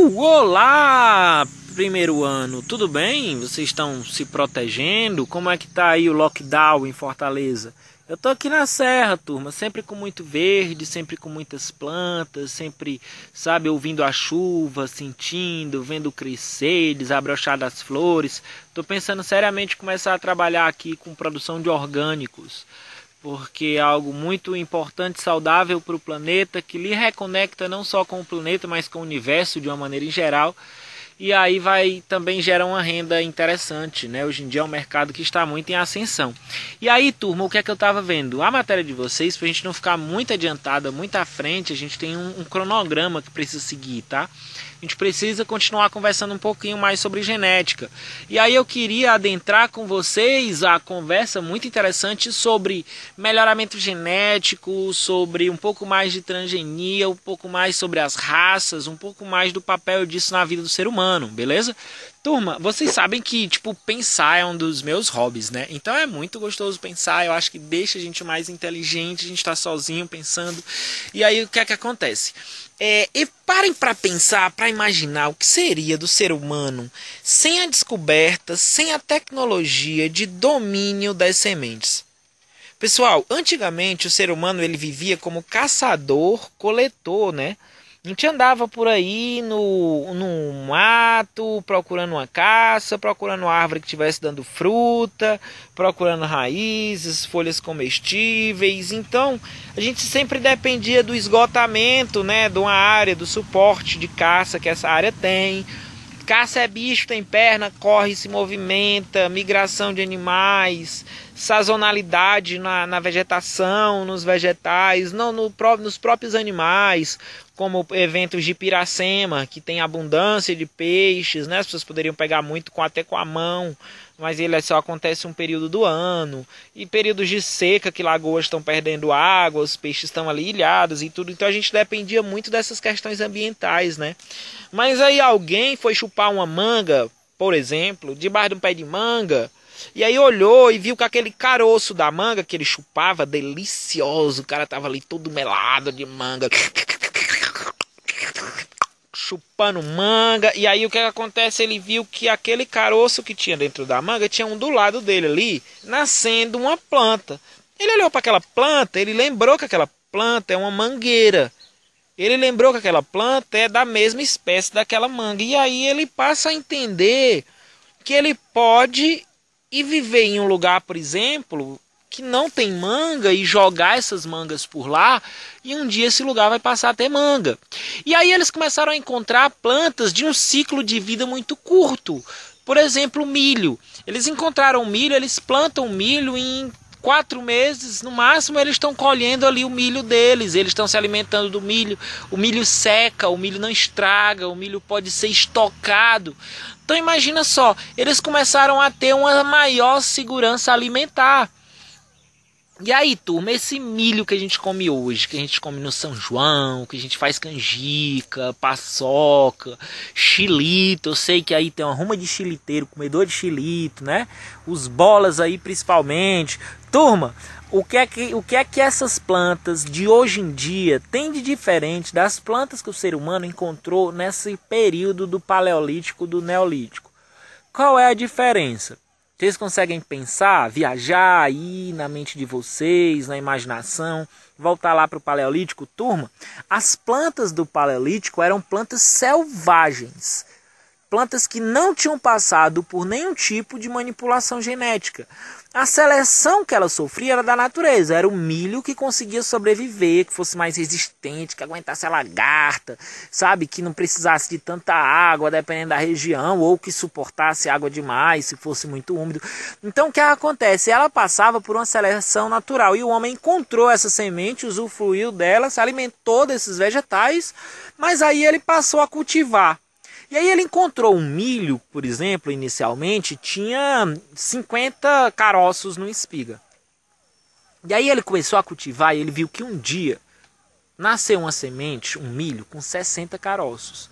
Olá, primeiro ano, tudo bem? Vocês estão se protegendo? Como é que tá aí o lockdown em Fortaleza? Eu tô aqui na serra, turma, sempre com muito verde, sempre com muitas plantas, sempre, sabe, ouvindo a chuva, sentindo, vendo crescer, desabrochar das flores. Tô pensando seriamente em começar a trabalhar aqui com produção de orgânicos, porque é algo muito importante e saudável para o planeta, que lhe reconecta não só com o planeta, mas com o universo de uma maneira em geral. E aí vai também gerar uma renda interessante, né? Hoje em dia é um mercado que está muito em ascensão. E aí, turma, o que é que eu estava vendo? A matéria de vocês, para a gente não ficar muito adiantada, muito à frente, a gente tem um cronograma que precisa seguir, tá? A gente precisa continuar conversando um pouquinho mais sobre genética. E aí eu queria adentrar com vocês a conversa muito interessante sobre melhoramento genético, sobre um pouco mais de transgenia, um pouco mais sobre as raças, um pouco mais do papel disso na vida do ser humano, beleza? Turma, vocês sabem que, pensar é um dos meus hobbies, né? Então é muito gostoso pensar, eu acho que deixa a gente mais inteligente, a gente tá sozinho pensando. E aí o que é que acontece? E parem para pensar, para imaginar o que seria do ser humano sem a descoberta, sem a tecnologia de domínio das sementes. Pessoal, antigamente o ser humano ele vivia como caçador-coletor, né? A gente andava por aí no mato, procurando uma caça, procurando uma árvore que estivesse dando fruta, procurando raízes, folhas comestíveis. Então, a gente sempre dependia do esgotamento, né, de uma área, do suporte de caça que essa área tem. Caça é bicho, tem perna, corre, se movimenta, migração de animais, sazonalidade na vegetação, nos vegetais, nos próprios animais, como eventos de Piracema, que tem abundância de peixes, né? As pessoas poderiam pegar muito até com a mão, mas ele só acontece um período do ano, e períodos de seca, que lagoas estão perdendo água, os peixes estão ali ilhados e tudo, então a gente dependia muito dessas questões ambientais, né? Mas aí alguém foi chupar uma manga, por exemplo, debaixo de um pé de manga, e aí olhou e viu que aquele caroço da manga que ele chupava, delicioso, o cara tava ali todo melado de manga, chupando manga, e aí o que acontece? Ele viu que aquele caroço que tinha dentro da manga tinha um do lado dele ali, nascendo uma planta. Ele olhou para aquela planta, ele lembrou que aquela planta é uma mangueira. Ele lembrou que aquela planta é da mesma espécie daquela manga. E aí ele passa a entender que ele pode ir viver em um lugar, por exemplo, que não tem manga e jogar essas mangas por lá, e um dia esse lugar vai passar a ter manga. E aí eles começaram a encontrar plantas de um ciclo de vida muito curto. Por exemplo, milho. Eles encontraram milho, eles plantam milho em 4 meses, no máximo eles estão colhendo ali o milho deles, eles estão se alimentando do milho, o milho seca, o milho não estraga, o milho pode ser estocado. Então imagina só, eles começaram a ter uma maior segurança alimentar. E aí, turma, esse milho que a gente come hoje, que a gente come no São João, que a gente faz canjica, paçoca, xilito, eu sei que aí tem uma ruma de xiliteiro, comedor de xilito, né? Os bolas aí principalmente. Turma, o que é que essas plantas de hoje em dia têm de diferente das plantas que o ser humano encontrou nesse período do Paleolítico, do Neolítico? Qual é a diferença? Vocês conseguem pensar, viajar aí na mente de vocês, na imaginação, voltar lá para o Paleolítico? Turma, as plantas do Paleolítico eram plantas selvagens. Plantas que não tinham passado por nenhum tipo de manipulação genética. A seleção que ela sofria era da natureza. Era o milho que conseguia sobreviver, que fosse mais resistente, que aguentasse a lagarta, sabe? Que não precisasse de tanta água, dependendo da região, ou que suportasse água demais, se fosse muito úmido. Então o que acontece? Ela passava por uma seleção natural. E o homem encontrou essa semente, usufruiu dela, se alimentou desses vegetais, mas aí ele passou a cultivar. E aí ele encontrou um milho, por exemplo, inicialmente, tinha 50 caroços no espiga. E aí ele começou a cultivar e ele viu que um dia nasceu uma semente, um milho, com 60 caroços.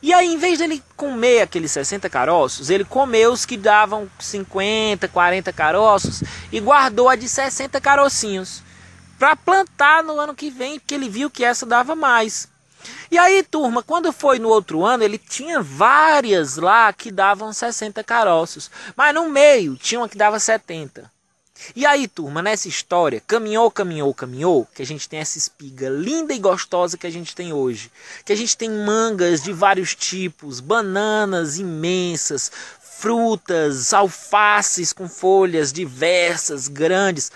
E aí, em vez dele comer aqueles 60 caroços, ele comeu os que davam 50, 40 caroços e guardou a de 60 carocinhos para plantar no ano que vem, porque ele viu que essa dava mais. E aí, turma, quando foi no outro ano, ele tinha várias lá que davam 60 caroços. Mas no meio tinha uma que dava 70. E aí, turma, nessa história, caminhou, que a gente tem essa espiga linda e gostosa que a gente tem hoje. Que a gente tem mangas de vários tipos, bananas imensas, frutas, alfaces com folhas diversas, grandes.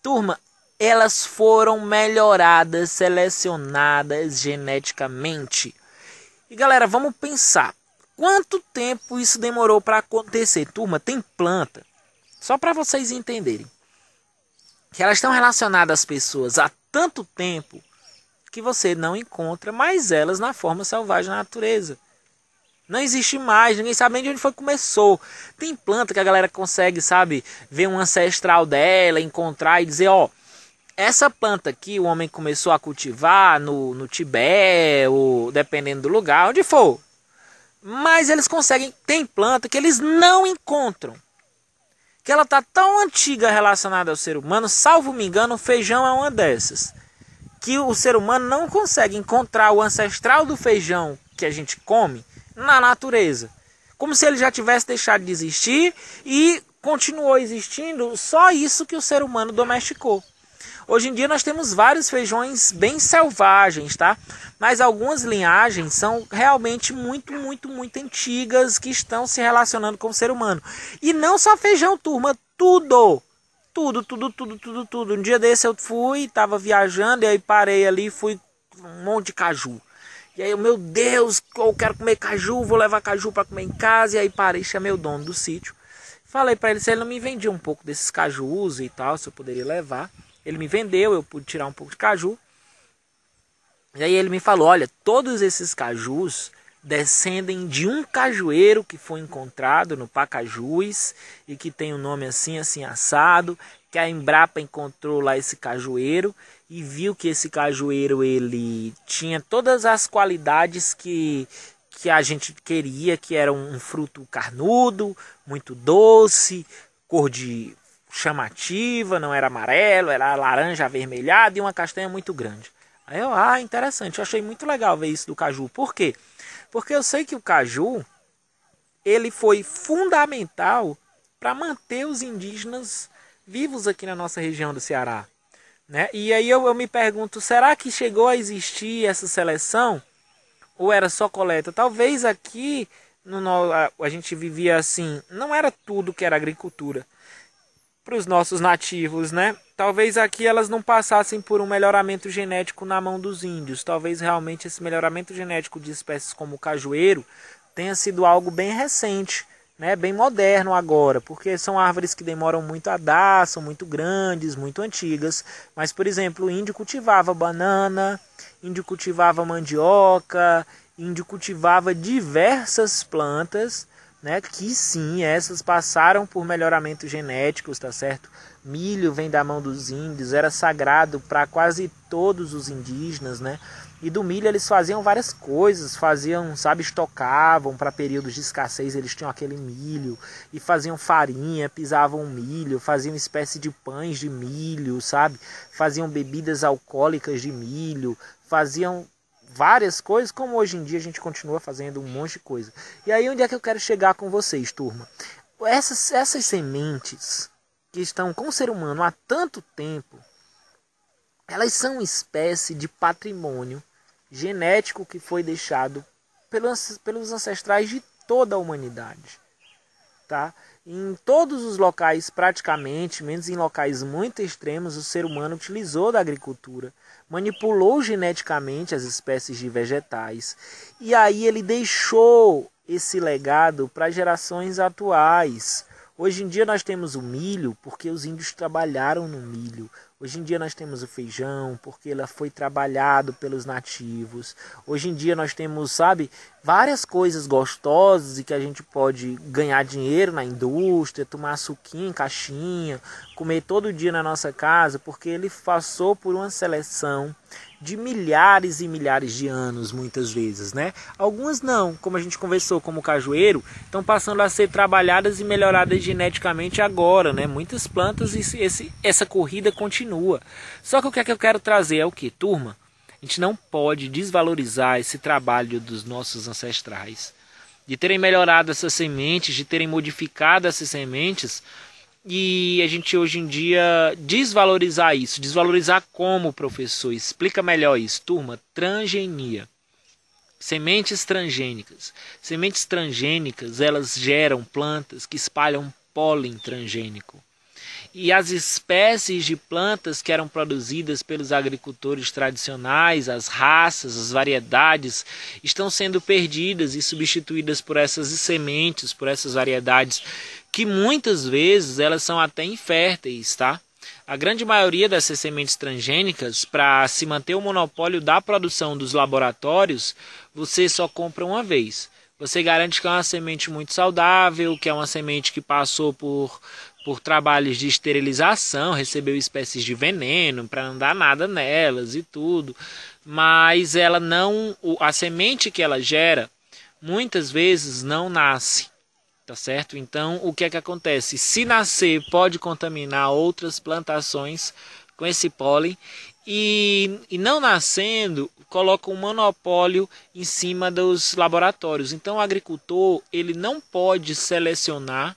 Turma, elas foram melhoradas, selecionadas geneticamente. E galera, vamos pensar. Quanto tempo isso demorou para acontecer? Turma, tem planta. Só para vocês entenderem. Que elas estão relacionadas às pessoas há tanto tempo que você não encontra mais elas na forma selvagem da natureza. Não existe mais, ninguém sabe nem de onde foi que começou. Tem planta que a galera consegue, sabe, ver um ancestral dela, encontrar e dizer, ó, essa planta aqui o homem começou a cultivar no Tibete, ou dependendo do lugar, onde for. Mas eles conseguem, tem planta que eles não encontram. Que ela está tão antiga relacionada ao ser humano, salvo me engano, o feijão é uma dessas. Que o ser humano não consegue encontrar o ancestral do feijão que a gente come na natureza. Como se ele já tivesse deixado de existir e continuou existindo só isso que o ser humano domesticou. Hoje em dia nós temos vários feijões bem selvagens, tá? Mas algumas linhagens são realmente muito antigas que estão se relacionando com o ser humano. E não só feijão, turma, tudo. Tudo. Um dia desse eu fui, tava viajando e aí parei ali, fui um monte de caju. E aí, meu Deus, eu quero comer caju, vou levar caju para comer em casa. E aí parei, chamei o dono do sítio. Falei para ele se ele não me vendia um pouco desses cajus e tal, se eu poderia levar. Ele me vendeu, eu pude tirar um pouco de caju. E aí ele me falou, olha, todos esses cajus descendem de um cajueiro que foi encontrado no Pacajus e que tem um nome assim assado, que a Embrapa encontrou lá esse cajueiro e viu que esse cajueiro ele tinha todas as qualidades que a gente queria, que era um fruto carnudo, muito doce, cor de chamativa, não era amarelo, era laranja avermelhado e uma castanha muito grande. Aí eu, interessante, eu achei muito legal ver isso do caju. Por quê? Porque eu sei que o caju, ele foi fundamental para manter os indígenas vivos aqui na nossa região do Ceará. Né? E aí eu me pergunto, será que chegou a existir essa seleção? Ou era só coleta? Talvez aqui a gente vivia assim, não era tudo que era agricultura. Para os nossos nativos, né? Talvez aqui elas não passassem por um melhoramento genético na mão dos índios. Talvez realmente esse melhoramento genético de espécies como o cajueiro tenha sido algo bem recente, né? Bem moderno agora, porque são árvores que demoram muito a dar, são muito grandes, muito antigas. Mas, por exemplo, o índio cultivava banana, índio cultivava mandioca, índio cultivava diversas plantas, né, que sim, essas passaram por melhoramentos genéticos, tá certo? Milho vem da mão dos índios, era sagrado para quase todos os indígenas, né? E do milho eles faziam várias coisas, estocavam para períodos de escassez, eles tinham aquele milho e faziam farinha, pisavam milho, faziam espécie de pães de milho, sabe? Faziam bebidas alcoólicas de milho, faziam várias coisas, como hoje em dia a gente continua fazendo um monte de coisa. E aí onde é que eu quero chegar com vocês, turma? Essas sementes que estão com o ser humano há tanto tempo, elas são uma espécie de patrimônio genético que foi deixado pelos ancestrais de toda a humanidade. Tá? Em todos os locais, praticamente, menos em locais muito extremos, o ser humano utilizou da agricultura, manipulou geneticamente as espécies de vegetais e aí ele deixou esse legado para gerações atuais. Hoje em dia nós temos o milho porque os índios trabalharam no milho. Hoje em dia nós temos o feijão porque ele foi trabalhado pelos nativos. Hoje em dia nós temos, várias coisas gostosas e que a gente pode ganhar dinheiro na indústria, tomar suquinho em caixinha, comer todo dia na nossa casa, porque ele passou por uma seleção de milhares e milhares de anos, muitas vezes, né? Algumas não, como a gente conversou, como o cajueiro, estão passando a ser trabalhadas e melhoradas geneticamente agora, né? Muitas plantas e essa corrida continua. Só que o que é que eu quero trazer é o que, turma? A gente não pode desvalorizar esse trabalho dos nossos ancestrais, de terem melhorado essas sementes, de terem modificado essas sementes, e a gente hoje em dia desvalorizar isso. Desvalorizar como, professor? Explica melhor isso, turma. Transgenia. Sementes transgênicas. Sementes transgênicas, elas geram plantas que espalham pólen transgênico. E as espécies de plantas que eram produzidas pelos agricultores tradicionais, as raças, as variedades, estão sendo perdidas e substituídas por essas sementes, por essas variedades, que muitas vezes elas são até inférteis, tá? A grande maioria dessas sementes transgênicas, para se manter o monopólio da produção dos laboratórios, você só compra uma vez. Você garante que é uma semente muito saudável, que é uma semente que passou por trabalhos de esterilização, recebeu espécies de veneno para não dar nada nelas e tudo, mas ela não, a semente que ela gera muitas vezes não nasce, tá certo? Então o que é que acontece? Se nascer, pode contaminar outras plantações com esse pólen, e não nascendo, coloca um monopólio em cima dos laboratórios. Então o agricultor, ele não pode selecionar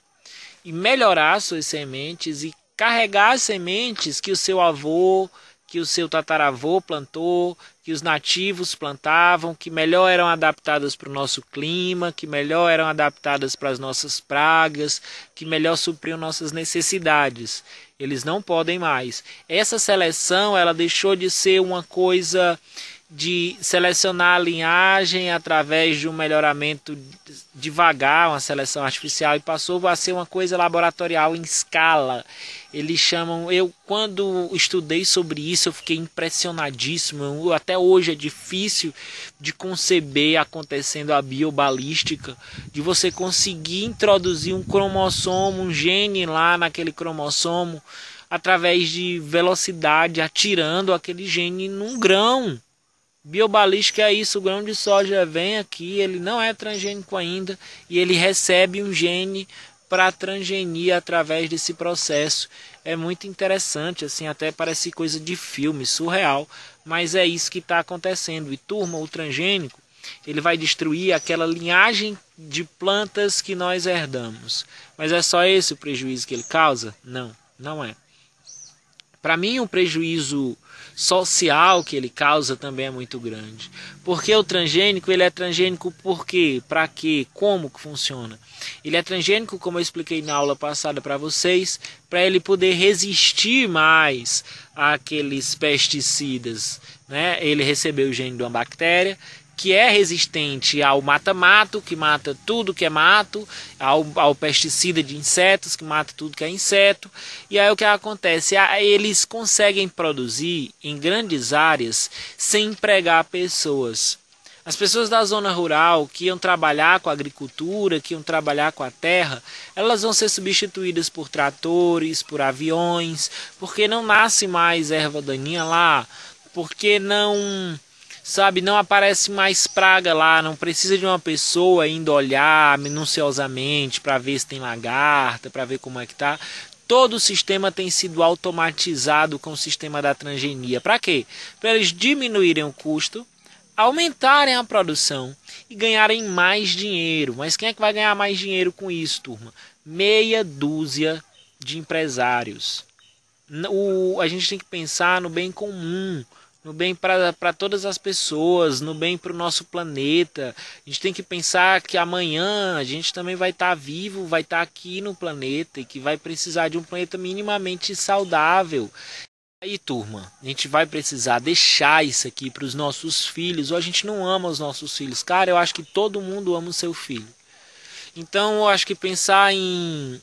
e melhorar suas sementes e carregar as sementes que o seu avô, que o seu tataravô plantou, que os nativos plantavam, que melhor eram adaptadas para o nosso clima, que melhor eram adaptadas para as nossas pragas, que melhor supriam nossas necessidades. Eles não podem mais. Essa seleção, ela deixou de ser uma coisa de selecionar a linhagem através de um melhoramento devagar, uma seleção artificial, e passou a ser uma coisa laboratorial em escala. Eles chamam, eu quando estudei sobre isso, eu fiquei impressionadíssimo. Até hoje é difícil de conceber acontecendo a biobalística, de você conseguir introduzir um cromossomo, um gene lá naquele cromossomo, através de velocidade, atirando aquele gene num grão. Biobalística é isso, o grão de soja vem aqui, ele não é transgênico ainda, e ele recebe um gene para transgenia através desse processo. É muito interessante, assim, até parece coisa de filme, surreal, mas é isso que está acontecendo. E turma, o transgênico, ele vai destruir aquela linhagem de plantas que nós herdamos. Mas é só esse o prejuízo que ele causa? Não, não é. Para mim, o prejuízo social que ele causa também é muito grande. Porque o transgênico, ele é transgênico por quê? Para quê? Como que funciona? Ele é transgênico, como eu expliquei na aula passada para vocês, para ele poder resistir mais àqueles pesticidas, né? Ele recebeu o gene de uma bactéria que é resistente ao mata-mato, que mata tudo que é mato, ao pesticida de insetos, que mata tudo que é inseto. E aí o que acontece? Eles conseguem produzir em grandes áreas sem empregar pessoas. As pessoas da zona rural que iam trabalhar com a agricultura, que iam trabalhar com a terra, elas vão ser substituídas por tratores, por aviões, porque não nasce mais erva daninha lá, porque não aparece mais praga lá, não precisa de uma pessoa indo olhar minuciosamente para ver se tem lagarta, para ver como é que tá. Todo o sistema tem sido automatizado com o sistema da transgenia. Para quê? Para eles diminuírem o custo, aumentarem a produção e ganharem mais dinheiro. Mas quem é que vai ganhar mais dinheiro com isso, turma? Meia dúzia de empresários. A gente tem que pensar no bem comum, no bem para todas as pessoas, no bem para o nosso planeta. A gente tem que pensar que amanhã a gente também vai estar vivo, vai estar aqui no planeta, e que vai precisar de um planeta minimamente saudável. Aí, turma, a gente vai precisar deixar isso aqui para os nossos filhos, ou a gente não ama os nossos filhos. Cara, eu acho que todo mundo ama o seu filho. Então, eu acho que pensar em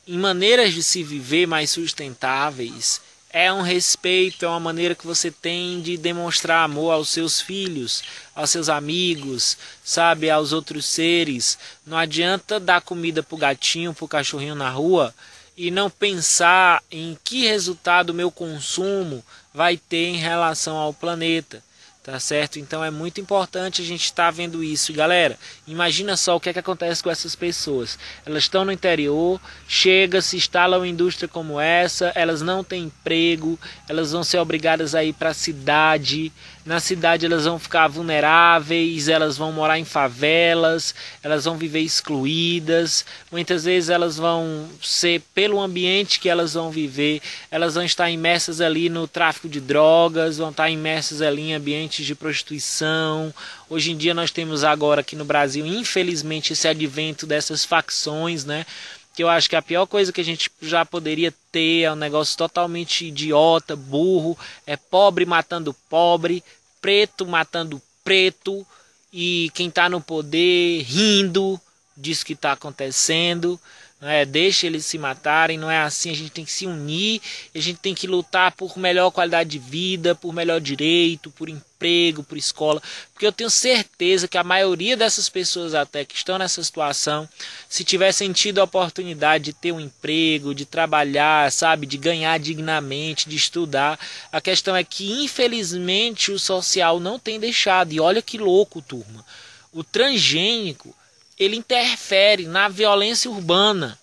maneiras de se viver mais sustentáveis é um respeito, é uma maneira que você tem de demonstrar amor aos seus filhos, aos seus amigos, sabe, aos outros seres. Não adianta dar comida pro gatinho, pro cachorrinho na rua e não pensar em que resultado o meu consumo vai ter em relação ao planeta. Tá certo? Então é muito importante a gente estar vendo isso. Galera, imagina só o que é que acontece com essas pessoas. Elas estão no interior, chega, se instala uma indústria como essa, elas não têm emprego, elas vão ser obrigadas a ir para a cidade, Na cidade elas vão ficar vulneráveis, elas vão morar em favelas, elas vão viver excluídas. Muitas vezes elas vão ser, pelo ambiente que elas vão viver, elas vão estar imersas ali no tráfico de drogas, vão estar imersas ali em ambientes de prostituição. Hoje em dia nós temos agora aqui no Brasil, infelizmente, esse advento dessas facções, né? Que eu acho que a pior coisa que a gente já poderia ter é um negócio totalmente idiota, burro, é pobre matando pobre, preto matando preto, e quem está no poder rindo disso que está acontecendo. Não é? Deixa eles se matarem, não é assim. A gente tem que se unir, a gente tem que lutar por melhor qualidade de vida, por melhor direito, por emprego, por escola, porque eu tenho certeza que a maioria dessas pessoas até que estão nessa situação, se tivessem tido a oportunidade de ter um emprego, de trabalhar, sabe, de ganhar dignamente, de estudar, a questão é que infelizmente o social não tem deixado. E olha que louco, turma, o transgênico, ele interfere na violência urbana,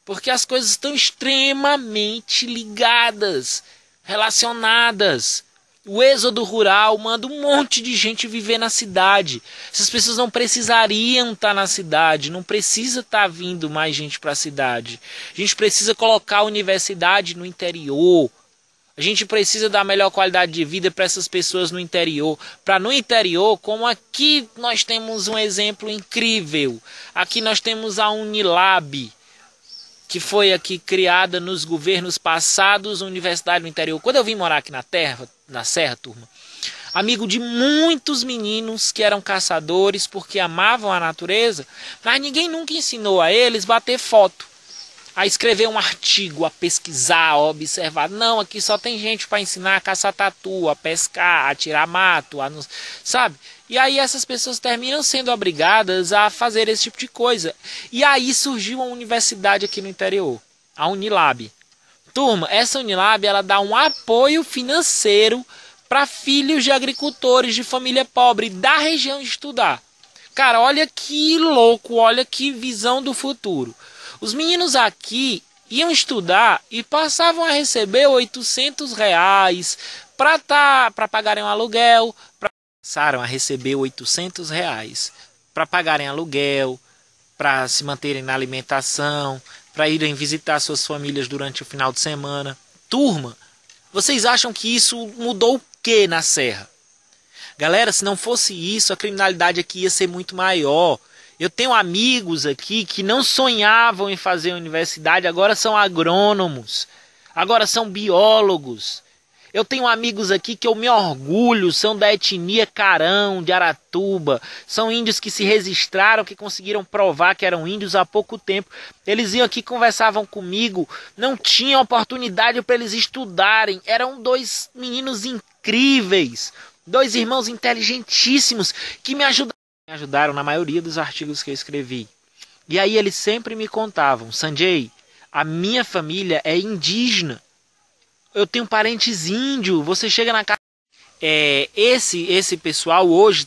porque as coisas estão extremamente ligadas, relacionadas. O êxodo rural manda um monte de gente viver na cidade. Essas pessoas não precisariam estar na cidade, não precisa estar vindo mais gente para a cidade. A gente precisa colocar a universidade no interior. A gente precisa dar melhor qualidade de vida para essas pessoas no interior. Para no interior, como aqui nós temos um exemplo incrível. Aqui nós temos a Unilab, que foi aqui criada nos governos passados, universidade no interior. Quando eu vim morar aqui na Serra, turma, amigo de muitos meninos que eram caçadores porque amavam a natureza, mas ninguém nunca ensinou a eles bater foto, a escrever um artigo, a pesquisar, a observar. Não, aqui só tem gente para ensinar a caçar tatu, a pescar, a tirar mato, sabe? E aí essas pessoas terminam sendo obrigadas a fazer esse tipo de coisa. E aí surgiu uma universidade aqui no interior, a Unilab. Turma, essa Unilab, ela dá um apoio financeiro para filhos de agricultores de família pobre da região estudar. Cara, olha que louco, olha que visão do futuro. Os meninos aqui iam estudar e passavam a receber R$ 800 para pagarem um aluguel. Passaram a receber R$ 800 para pagarem aluguel, para se manterem na alimentação, para irem visitar suas famílias durante o final de semana. Turma, vocês acham que isso mudou o que na Serra? Galera, se não fosse isso, a criminalidade aqui ia ser muito maior. Eu tenho amigos aqui que não sonhavam em fazer universidade, agora são agrônomos, agora são biólogos. Eu tenho amigos aqui que eu me orgulho, são da etnia Carão, de Aratuba. São índios que se registraram, que conseguiram provar que eram índios há pouco tempo. Eles iam aqui, conversavam comigo, não tinham oportunidade para eles estudarem. Eram dois meninos incríveis, dois irmãos inteligentíssimos que me ajudaram na maioria dos artigos que eu escrevi. E aí eles sempre me contavam: Sanjay, a minha família é indígena. Eu tenho parentes índios. Você chega na casa... Esse pessoal hoje